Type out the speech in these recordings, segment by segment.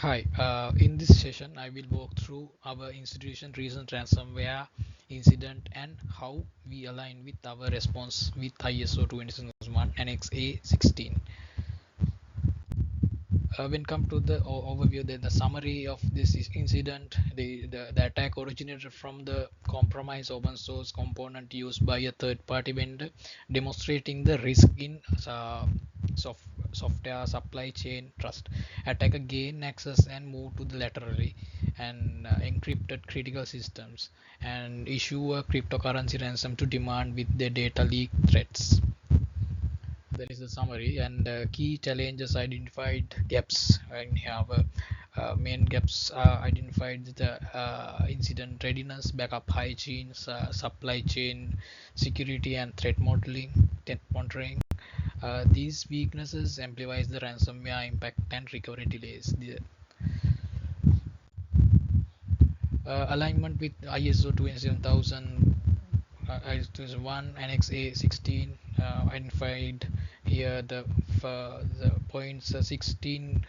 Hi, in this session, I will walk through our institution recent ransomware incident and how we align with our response with ISO 27001 and XA16. When come to the overview, the summary of this incident, the attack originated from the compromised open source component used by a third-party vendor, demonstrating the risk in soft, software supply chain trust. Attacker gain access and move to the laterally and encrypted critical systems and issue a cryptocurrency ransom to demand with the data leak threats. That is the summary and key challenges identified gaps in here. Main gaps are identified: the incident readiness, backup hygiene, supply chain security, and threat monitoring. These weaknesses amplifies the ransomware impact and recovery delays. The alignment with ISO 27000 1 Annex A16 identified here the points 16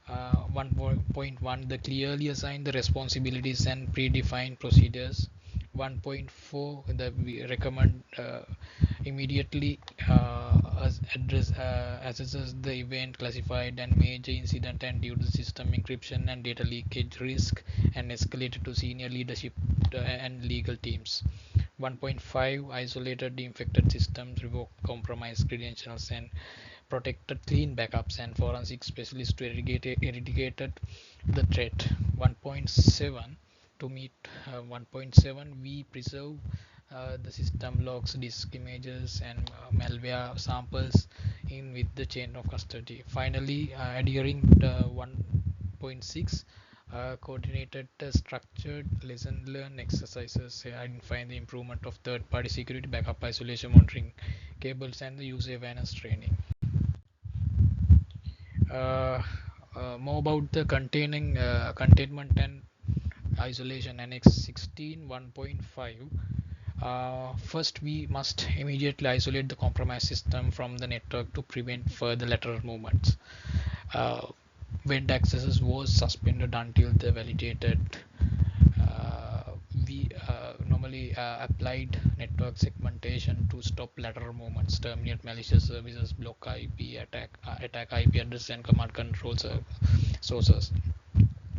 1.1 the clearly assign the responsibilities and predefined procedures. 1.4 the we recommend immediately assesses the event classified and major incident and due to system encryption and data leakage risk and escalated to senior leadership and legal teams. 1.5 isolated the infected systems, revoke compromised credentials, and protected clean backups and forensic specialists to eradicated the threat. 1.7 to meet 1.7 we preserve the system logs, disk images, and malware samples in with the chain of custody. Finally, adhering to 1.6 coordinated structured lesson learn exercises identifying the improvement of third-party security, backup isolation monitoring cables, and the user awareness training. uh, More about the containment and isolation annex 16 1.5. First, we must immediately isolate the compromised system from the network to prevent further lateral movements. uh, Web access was suspended until the validated. We normally applied network segmentation to stop lateral movements, terminate malicious services, block IP, attack IP address and command control sources.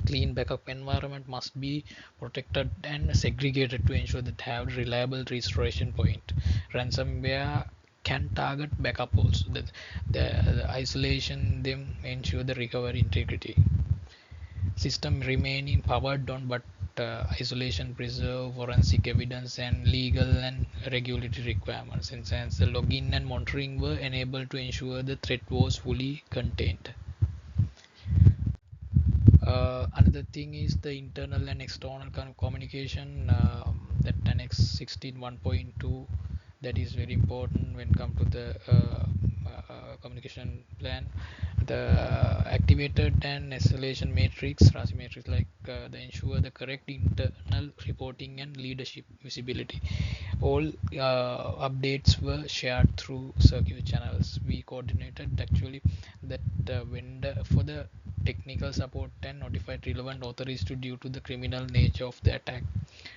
Clean backup environment must be protected and segregated to ensure that have reliable restoration point. Ransomware can target backup also. The isolation them ensure the recovery integrity. System remaining powered on, but isolation preserve forensic evidence and legal and regulatory requirements. In sense, the login and monitoring were enabled to ensure the threat was fully contained. Another thing is the internal and external communication, that annex 16 1.2, that is very important when come to the communication plan. The activated and escalation matrix, RASI matrix, like they ensure the correct internal reporting and leadership visibility. All updates were shared through circular channels. We coordinated actually that vendor for the technical support and notified relevant authorities due to the criminal nature of the attack.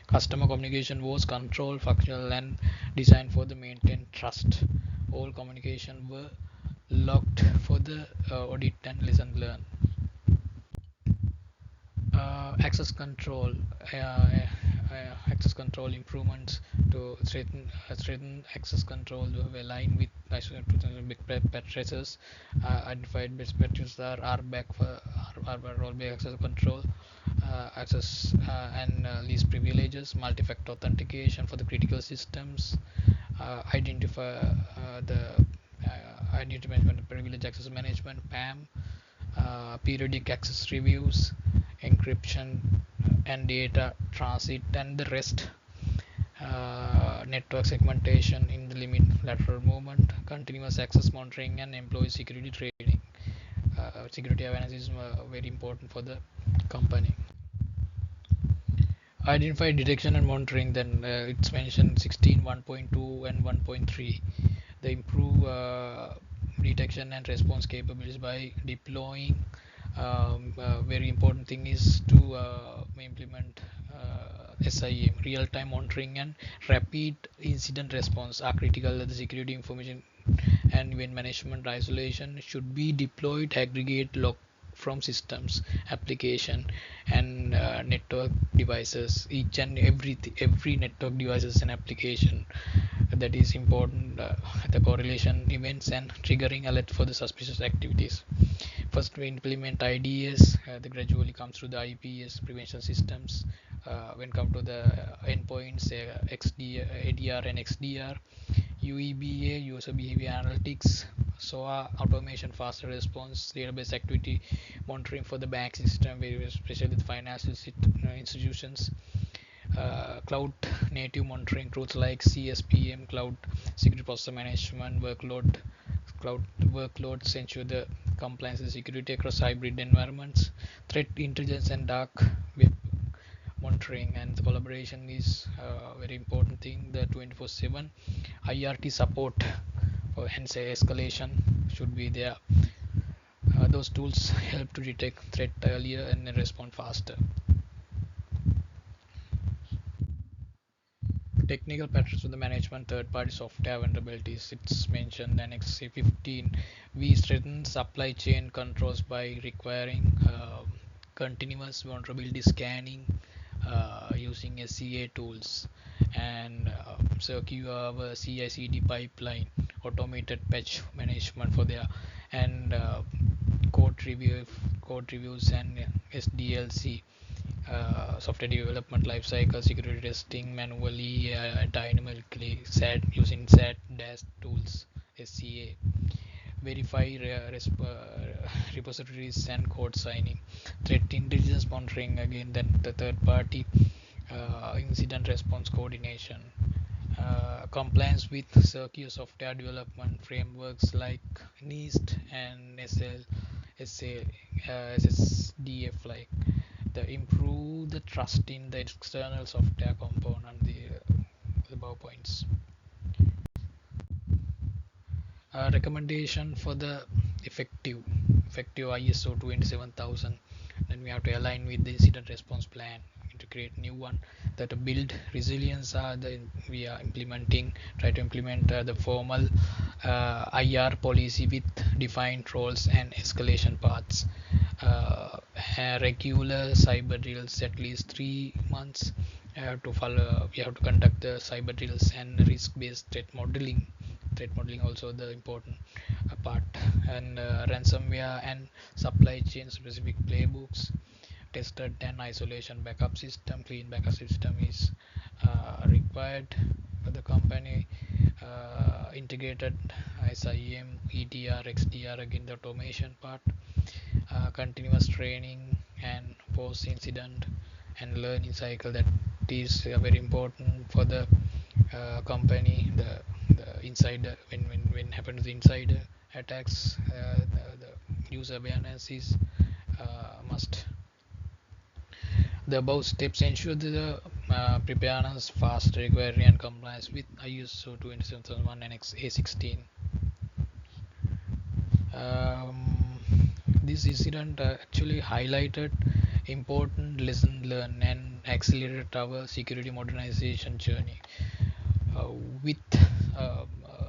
Customer communication was controlled, functional, and designed for the maintain trust. All communication were logged for the audit and lesson learn. Access control, access control improvements to strengthen access control align with ISO big practices. Identified best practices are RBAC for rollback access control, access and least privileges, multi-factor authentication for the critical systems, identify the identity management, privilege access management, PAM, periodic access reviews, encryption and data transit, and the rest. Network segmentation in the limit lateral movement, continuous access monitoring, and employee security training. Security awareness is very important for the company. Identify detection and monitoring, then it's mentioned 16 1.2 and 1.3. They improve detection and response capabilities by deploying Very important thing is to implement SIM, real-time monitoring and rapid incident response are critical. The security information and event management isolation should be deployed aggregate log from systems, application, and network devices. Each and every network devices and application that is important. The correlation events and triggering alert for the suspicious activities. First, we implement IDS. That gradually comes through the IPS prevention systems. When come to the endpoints, ADR and XDR, UEBA, user behavior analytics, SOA, automation, faster response, database activity monitoring for the bank system, especially the financial institutions, cloud native monitoring tools like CSPM, cloud security posture management, cloud workloads ensure the compliance and security across hybrid environments, threat intelligence and dark web monitoring and the collaboration is a very important thing. The 24/7 IRT support for hence escalation should be there. Those tools help to detect threat earlier and respond faster. Technical patterns for the management third-party software vulnerabilities. It's mentioned Annex 15. We strengthen supply chain controls by requiring continuous vulnerability scanning using SCA tools and secure our CI/CD pipeline, automated patch management for their and code reviews and SDLC software development lifecycle, security testing manually, dynamically, SAT using SAT dash tools, SCA, verify repositories and code signing, threat intelligence monitoring again, then the third party incident response coordination, compliance with secure software development frameworks like NIST and SSDF like the improve the trust in the external software component, the above points. Recommendation for the effective ISO 27000, then we have to align with the incident response plan to create new one that build resilience. We are implementing, try to implement the formal IR policy with defined roles and escalation paths, regular cyber drills at least 3 months. To follow, we have to conduct the cyber drills and risk-based threat modeling also the important part, and ransomware and supply chain specific playbooks, tested and isolation backup system, clean backup system is required for the company, integrated SIM, EDR, XDR, again the automation part, continuous training and post incident and learning cycle, that is very important for the company. The insider, when happens the insider attacks, the user awareness is must. The above steps ensure the preparedness, fast recovery and compliance with ISO 27001 and A16. This incident actually highlighted important lesson learned and accelerated our security modernization journey. With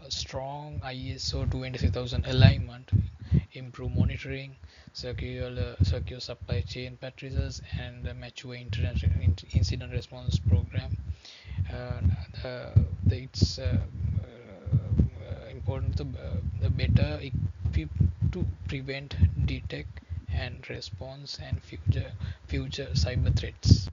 strong ISO 26000 alignment, improve monitoring, secure supply chain practices, and a mature incident response program. It's important to better equipped to prevent, detect, and response and future cyber threats.